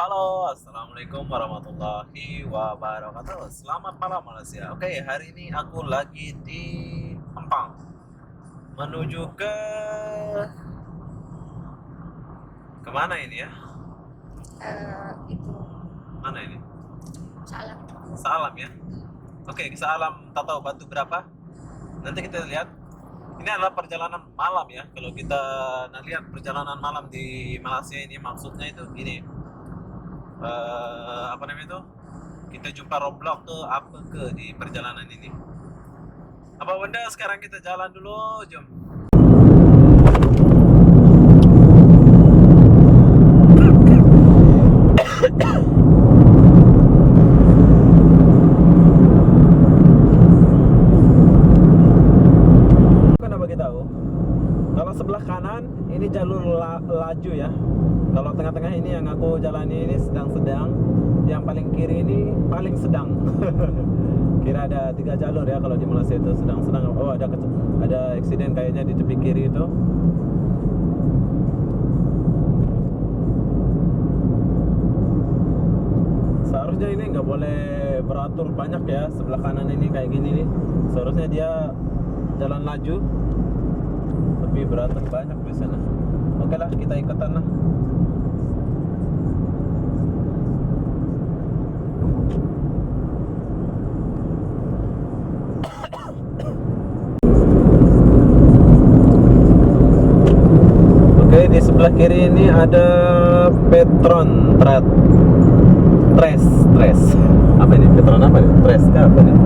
Halo, assalamualaikum warahmatullahi wabarakatuh. Selamat malam Malaysia. Oke, hari ini aku lagi di Ampang, menuju ke kemana ini ya? Itu Mana ini? salah. Salam ya. Oke, Salam. Tak tahu batu berapa? Nanti kita lihat. Ini adalah perjalanan malam ya. Kalau kita lihat perjalanan malam di Malaysia ini maksudnya itu gini. Apa namanya itu? Kita jumpa roadblock ke apa ke di perjalanan ini. Apa benda sekarang kita jalan dulu, jom. Kan bagi tahu. Kalau sebelah kanan ini jalur laju ya. Kalau tengah-tengah ini yang aku jalani ini sedang-sedang. Yang paling kiri ini paling sedang. Kira ada 3 jalur ya kalau di Malaysia itu sedang-sedang. Oh, ada eksiden kayaknya di tepi kiri itu. Seharusnya ini nggak boleh beratur banyak ya. Sebelah kanan ini kayak gini nih. Seharusnya dia jalan laju, tapi beratur banyak di sana. Oke lah, kita ikutan lah. Oke, di sebelah kiri ini ada Petron Tres. Apa ini? Petron apa nih? Tres kah apa nih?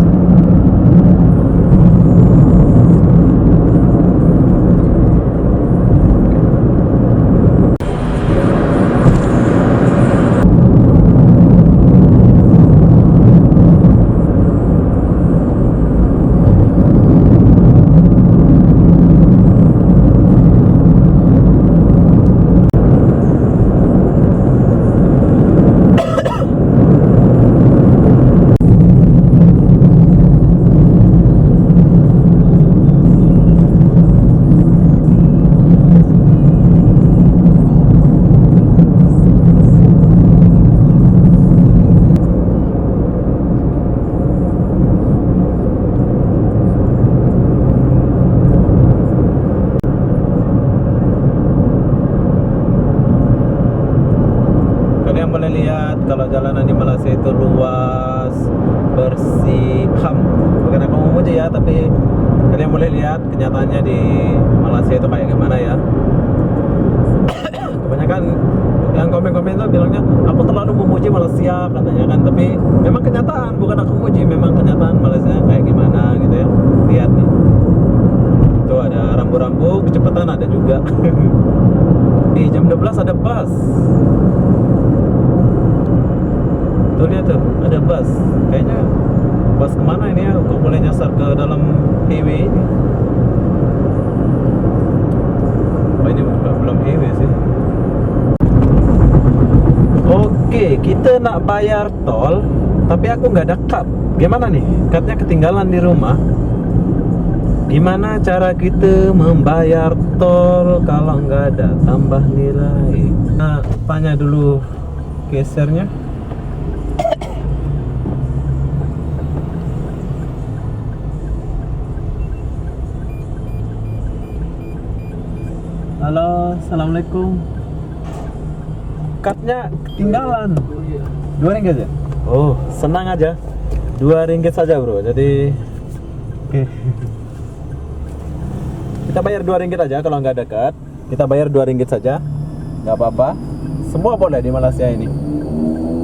Kalian boleh lihat kalau jalanan di Malaysia itu luas, bersih, bukan aku memuji ya, tapi kalian boleh lihat kenyataannya di Malaysia itu kayak gimana ya. Kebanyakan yang komen-komen itu bilangnya aku terlalu memuji Malaysia katanya kan, tapi memang kenyataan, bukan aku memuji, memang kenyataan Malaysia kayak gimana gitu ya. Lihat nih, tuh ada rambu-rambu kecepatan ada juga. Di jam 12 ada bus. Tuh lihat tuh, ada bus. Kayaknya bus kemana ini ya? Kok boleh nyasar ke dalam highway ini? Oh, ini belum highway sih. Oke, kita nak bayar tol, tapi aku nggak ada card. Gimana nih? Cardnya ketinggalan di rumah. Gimana cara kita membayar tol kalau nggak ada tambah nilai? Nah, tanya dulu gesernya. Halo, assalamualaikum. Cardnya ketinggalan. 2 ringgit ya? Oh, senang aja. 2 ringgit saja bro. Jadi, oke. Kita bayar 2 ringgit aja kalau nggak ada card. Kita bayar 2 ringgit saja, nggak apa-apa. Semua boleh di Malaysia ini.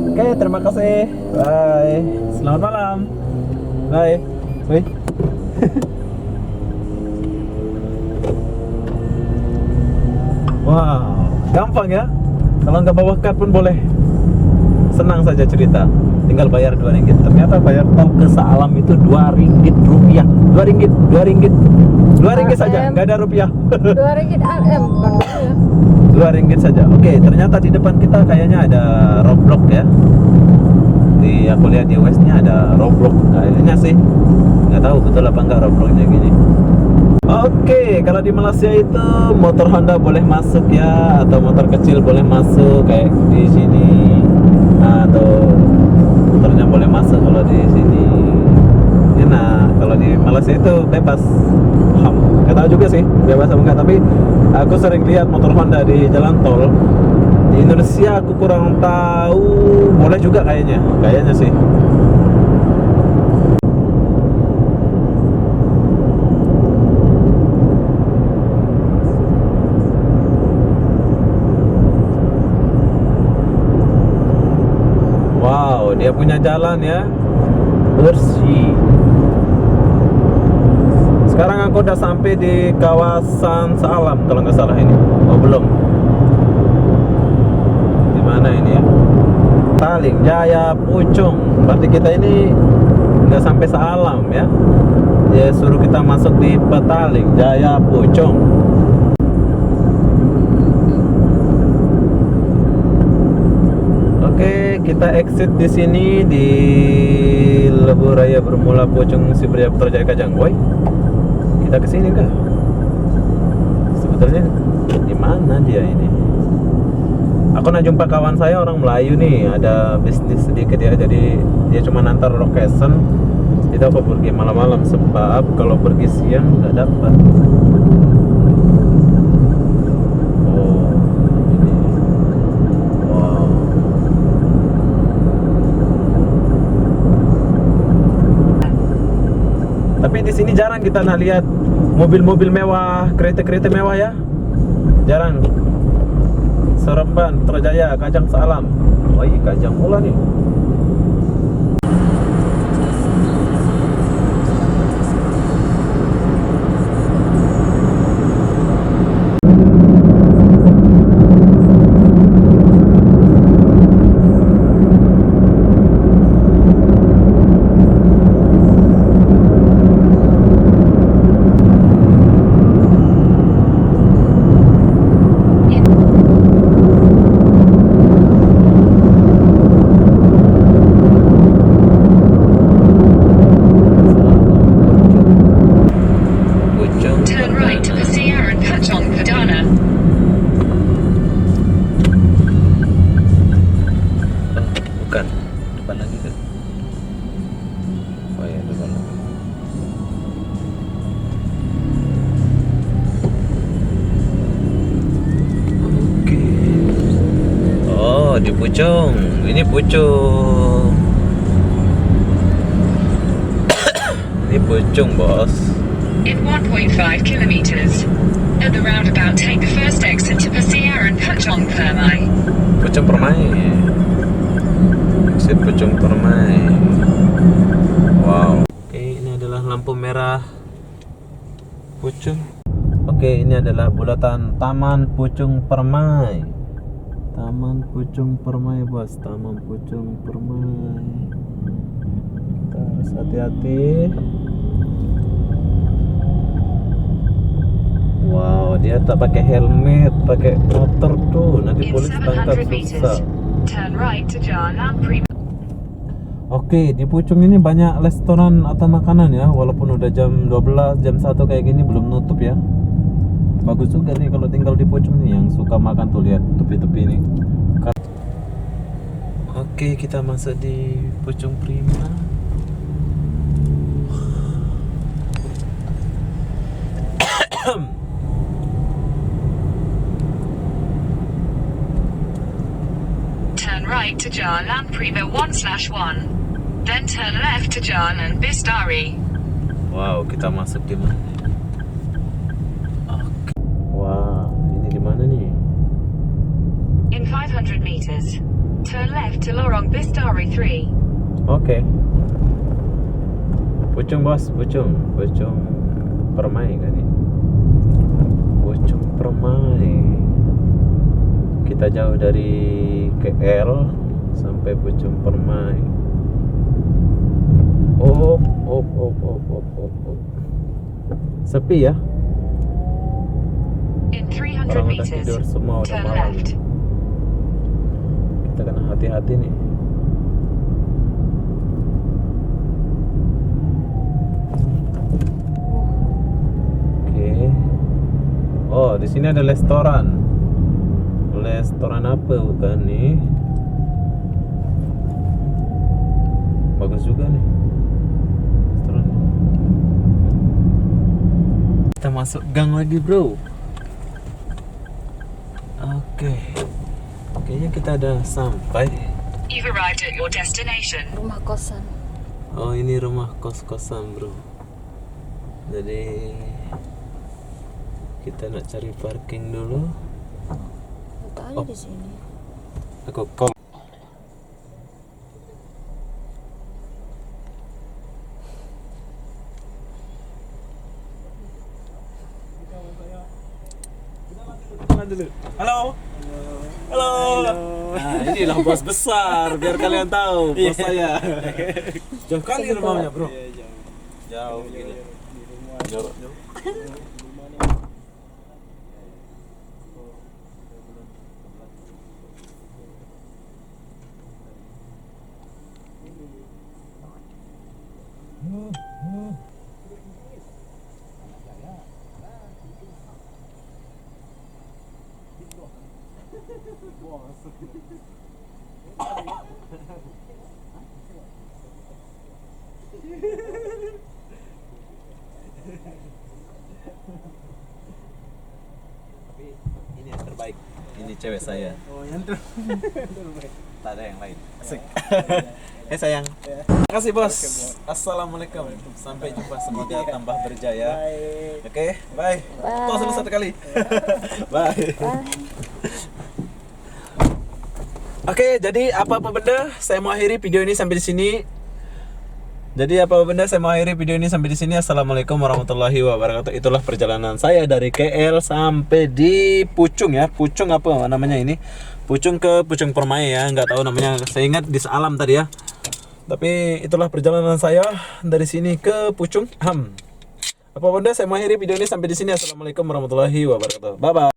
Oke, terima kasih. Bye. Selamat malam. Bye. Bye. Wow, gampang ya. Kalau nggak bawa card pun boleh. Senang saja cerita. Tinggal bayar 2 ringgit. Ternyata bayar tol ke Salam itu 2 ringgit rupiah. 2 ringgit, 2 ringgit. 2 ringgit saja, nggak ada rupiah. 2 ringgit RM bukan rupiah. 2 ringgit saja. Oke, ternyata di depan kita kayaknya ada roadblock ya. Aku lihat di westnya ada roadblock. Kayaknya sih. Nggak tahu betul apa nggak roadblocknya gini. Oke, kalau di Malaysia itu motor Honda boleh masuk ya, atau motor kecil boleh masuk kayak di sini. malas itu bebas. Gak tahu juga sih bebas apa enggak, tapi aku sering lihat motor Honda di jalan tol. Di Indonesia aku kurang tahu, boleh juga kayaknya sih. Wow, dia punya jalan ya, bersih. Sekarang aku udah sampai di kawasan Salam kalau nggak salah ini. Oh belum. Di mana ini ya? Petaling Jaya Pucung. Berarti kita ini nggak sampai Salam ya. Dia suruh kita masuk di Petaling Jaya Pucung. Oke, kita exit di sini di Lebuh Raya Bermula Pucung Siberjaya Putrajaya Kajang. Woi, kita kesini kah? Sebetulnya di mana dia ini? Aku nak jumpa kawan saya orang Melayu nih, ada bisnis sedikit ya, jadi dia cuma nantar location. Itu aku pergi malam-malam sebab kalau pergi siang nggak dapat. Oh, ini. Wow. Tapi di sini jarang kita nak lihat mobil-mobil mewah, kereta-kereta mewah ya. Jarang. Seremban, Putrajaya, Kajang Salam. Oh iya, Kajang pula nih. Turn right to Pasiaran Pachong Perdana. Oh, bukan. Depan lagi kan? Oh ya, depan lagi. Oke. Oh, di Pucung. Ini Pucung. Ini Pucung, bos. In 1.5 kilometers. At the roundabout, take the first exit to Pasiaran Pachong Permai. Pucung Permai. Exit Pucung Permai. Wow. Oke, ini adalah lampu merah Pucung. Oke, ini adalah bulatan Taman Pucung Permai. Taman Pucung Permai, bos. Taman Pucung Permai. Kita harus hati-hati. Wow, dia tak pakai helmet, pakai motor tuh. Nanti In polis tangkap 700 meters. susah. Turn right to Jalan Prima. Oke, di Pucung ini banyak restoran atau makanan ya. Walaupun udah jam 12, jam 1 kayak gini belum nutup ya. Bagus juga nih kalau tinggal di Pucung nih. Yang suka makan tuh, lihat tepi-tepi ini. Oke, kita masuk di Pucung Prima. Turn right to Jalan Prima 1/1. Then turn left to Jalan Bistari. Wow, kita masuk di mana? Oke. Wah, ini di mana nih? In 500 meters. Turn left to Lorong Bistari 3. Oke. Pucung, bos, Pucung Permai kan nih. Pucung Permai. Kita jauh dari KL sampai Pucung Permai. Op. Sepi ya? In 300 Orang udah meters. tidur semua, udah Turn malam. left. Kita kena hati-hati nih. Oke. Oh, di sini ada restoran. Restoran apa bukan nih? Bagus juga nih restoran. masuk gang lagi, bro. Oke. Kayaknya kita udah sampai. You've arrived at your destination. Rumah kosan. Oh, ini rumah kos-kosan, bro. Jadi kita nak cari parking dulu. Letak aja di sini. Aku call. Halo. Halo. Nah, inilah bos besar, biar kalian tahu bos saya. Jauh kali rumahnya, bro. Jauh gila. Jauh. Tapi ini yang terbaik. Ini cewek saya. Oh, yang terbaik. Tak ada yang lain. Asik. Sayang. Terima kasih, bos. Assalamualaikum. Sampai jumpa, semoga tambah berjaya. Baik. Oke, bye. Bye. Tos dulu satu kali. Bye. Oke, jadi apa-apa benda saya mau akhiri video ini sampai di sini. Assalamualaikum warahmatullahi wabarakatuh. Itulah perjalanan saya dari KL sampai di Pucung ya. Pucung apa namanya ini? Pucung ke Pucung Permai ya. Nggak tahu namanya. Saya ingat di Sealam tadi ya. Tapi itulah perjalanan saya dari sini ke Pucung. Apa benda saya mau akhiri video ini sampai di sini. Assalamualaikum warahmatullahi wabarakatuh. Bye bye.